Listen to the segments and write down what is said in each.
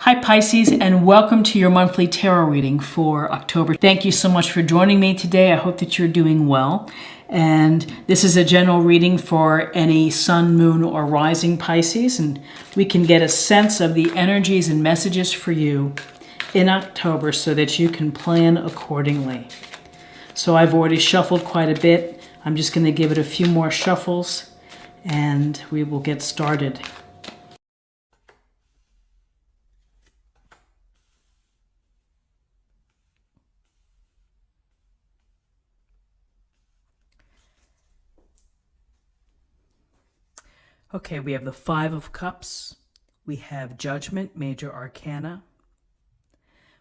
Hi Pisces, and welcome to your monthly tarot reading for October. Thank you so much for joining me today. I hope that you're doing well. And this is a general reading for any sun, moon, or rising Pisces, and we can get a sense of the energies and messages for you in October so that you can plan accordingly. So I've already shuffled quite a bit. I'm just going to give it a few more shuffles and we will get started. Okay, we have the Five of Cups. We have Judgment, Major Arcana.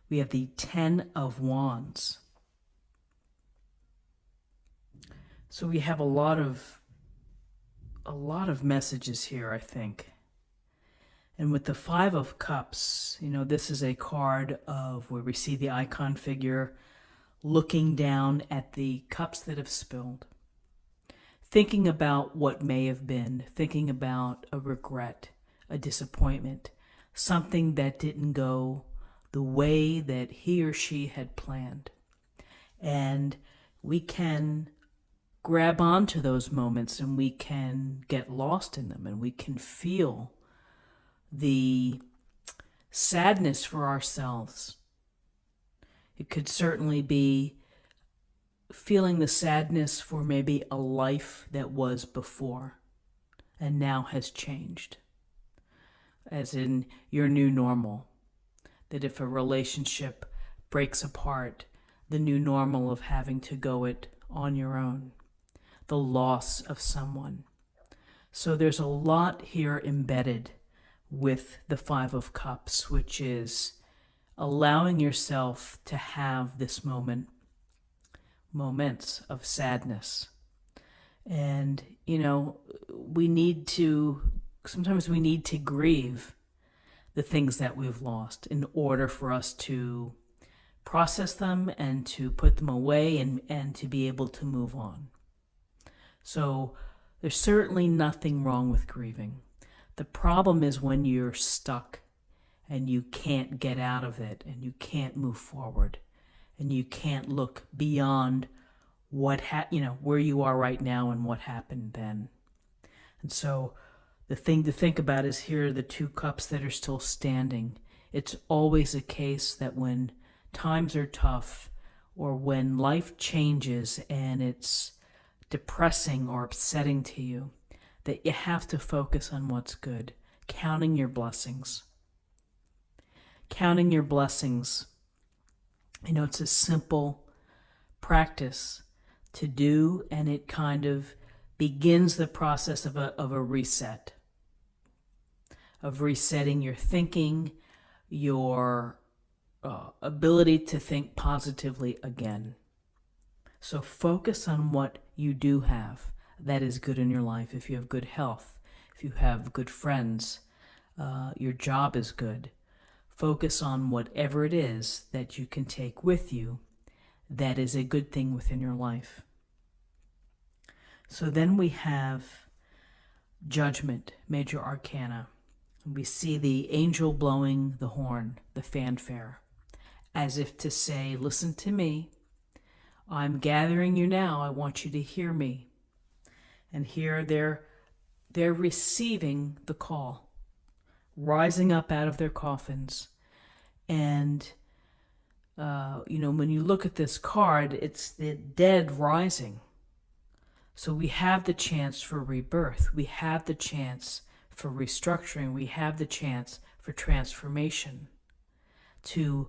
We have the Ten of Wands. So we have a lot of messages here, I think. And with the Five of Cups, you know, this is a card of where we see the icon figure looking down at the cups that have spilled. Thinking about what may have been, thinking about a regret, a disappointment, something that didn't go the way that he or she had planned. And we can grab onto those moments and we can get lost in them and we can feel the sadness for ourselves. It could certainly be feeling the sadness for maybe a life that was before and now has changed. As in your new normal. That if a relationship breaks apart, the new normal of having to go it on your own. The loss of someone. So there's a lot here embedded with the Five of Cups, which is allowing yourself to have this moments of sadness. And, you know, sometimes we need to grieve the things that we've lost in order for us to process them and to put them away and to be able to move on. So there's certainly nothing wrong with grieving. The problem is when you're stuck and you can't get out of it and you can't move forward. And you can't look beyond where you are right now and what happened then. And so the thing to think about is here are the two cups that are still standing. It's always a case that when times are tough or when life changes and it's depressing or upsetting to you, that you have to focus on what's good, counting your blessings. Counting your blessings. You know, it's a simple practice to do, and it kind of begins the process of a reset, of resetting your thinking, your ability to think positively again. So focus on what you do have that is good in your life. If you have good health, if you have good friends, your job is good. Focus on whatever it is that you can take with you that is a good thing within your life. So then we have Judgment, Major Arcana. We see the angel blowing the horn, the fanfare, as if to say, listen to me. I'm gathering you now. I want you to hear me. And here they're receiving the call. Rising up out of their coffins. And, when you look at this card, it's the dead rising. So we have the chance for rebirth. We have the chance for restructuring. We have the chance for transformation. To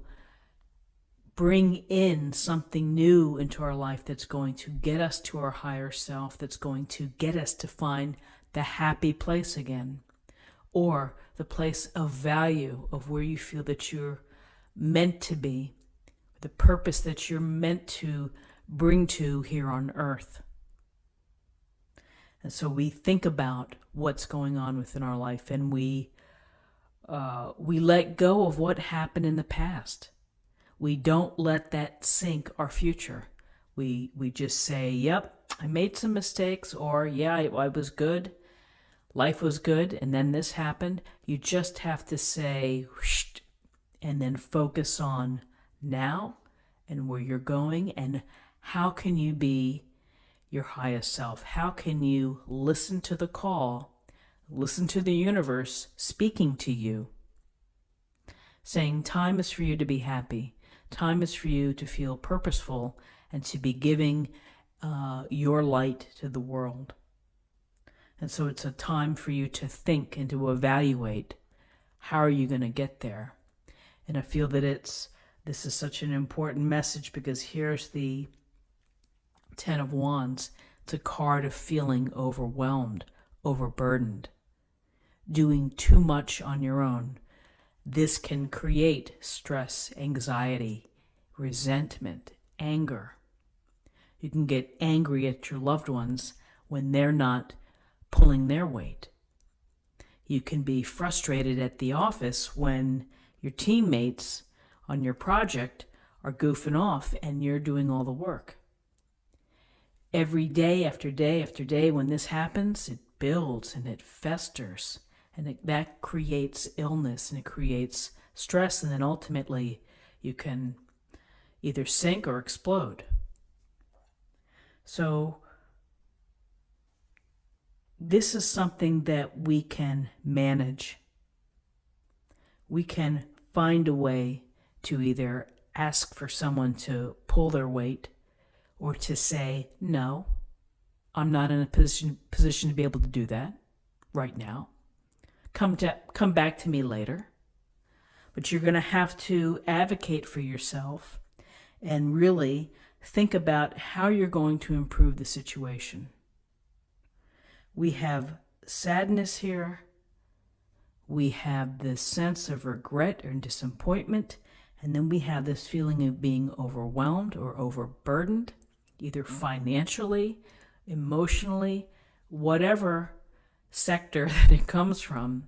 bring in something new into our life that's going to get us to our higher self, that's going to get us to find the happy place again. Or the place of value of where you feel that you're meant to be, the purpose that you're meant to bring to here on earth. And so we think about what's going on within our life, and we let go of what happened in the past. We don't let that sink our future. We just say, yep, I made some mistakes, or yeah, I was good. Life was good, and then this happened. You just have to say, and then focus on now and where you're going, and how can you be your highest self? How can you listen to the call, listen to the universe speaking to you, saying time is for you to be happy, time is for you to feel purposeful, and to be giving your light to the world. And so it's a time for you to think and to evaluate, how are you going to get there? And I feel that this is such an important message, because here's the Ten of Wands. It's a card of feeling overwhelmed, overburdened, doing too much on your own. This can create stress, anxiety, resentment, anger. You can get angry at your loved ones when they're not pulling their weight. You can be frustrated at the office when your teammates on your project are goofing off and you're doing all the work. Every day after day after day, when this happens, it builds and it festers, and that creates illness, and it creates stress, and then ultimately you can either sink or explode. So this is something that we can manage. We can find a way to either ask for someone to pull their weight, or to say, no, I'm not in a position to be able to do that right now. Come back to me later. But you're going to have to advocate for yourself and really think about how you're going to improve the situation. We have sadness here. We have this sense of regret or disappointment. And then we have this feeling of being overwhelmed or overburdened, either financially, emotionally, whatever sector that it comes from.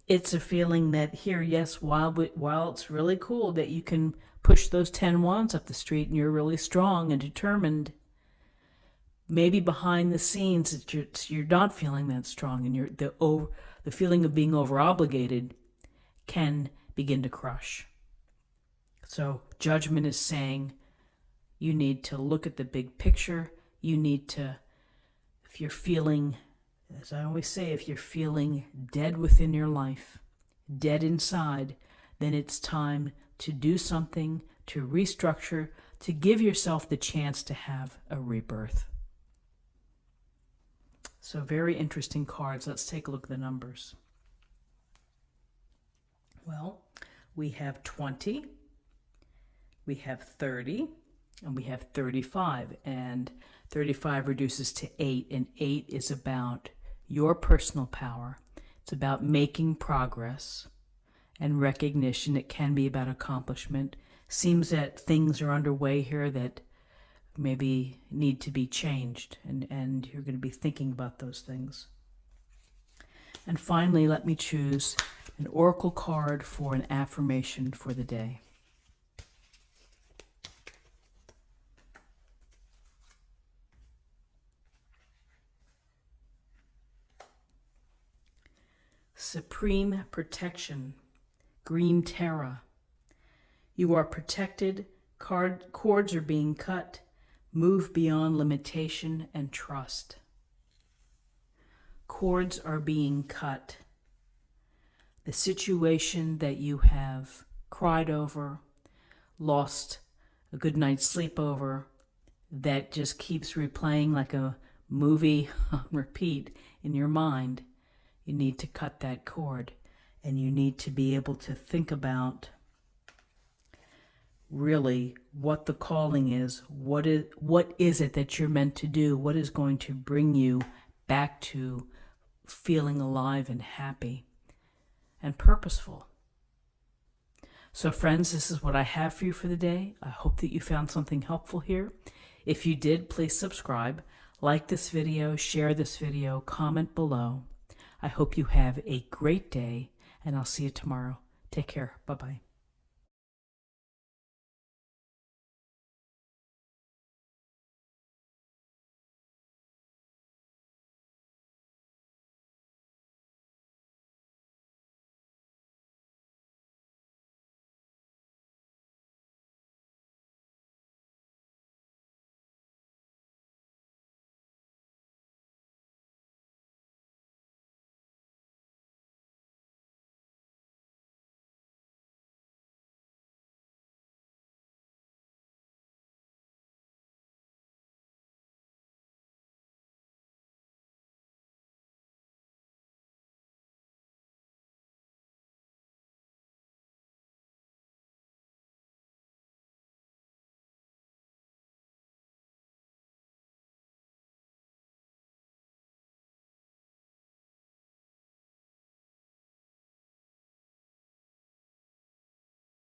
It's a feeling that here, yes, while it's really cool that you can push those 10 wands up the street and you're really strong and determined, maybe behind the scenes you're not feeling that strong, and the feeling of being over-obligated can begin to crush. So judgment is saying you need to look at the big picture. You need to, if you're feeling, as I always say, if you're feeling dead within your life, dead inside, then it's time to do something, to restructure, to give yourself the chance to have a rebirth. So very interesting cards. Let's take a look at the numbers. Well, we have 20, we have 30, and we have 35. And 35 reduces to 8, and 8 is about your personal power. It's about making progress and recognition. It can be about accomplishment. Seems that things are underway here that maybe need to be changed, and you're going to be thinking about those things. And finally, let me choose an oracle card for an affirmation for the day. Supreme protection, green Terra. You are protected, cords are being cut, move beyond limitation and trust. Cords are being cut. The situation that you have cried over, lost a good night's sleep over, that just keeps replaying like a movie on repeat in your mind, you need to cut that cord, and you need to be able to think about really what the calling is. What is it that you're meant to do? What is going to bring you back to feeling alive and happy and purposeful? So friends, this is what I have for you for the day. I hope that you found something helpful here. If you did, please subscribe, like this video, share this video, comment below. I hope you have a great day, and I'll see you tomorrow. Take care. Bye-bye.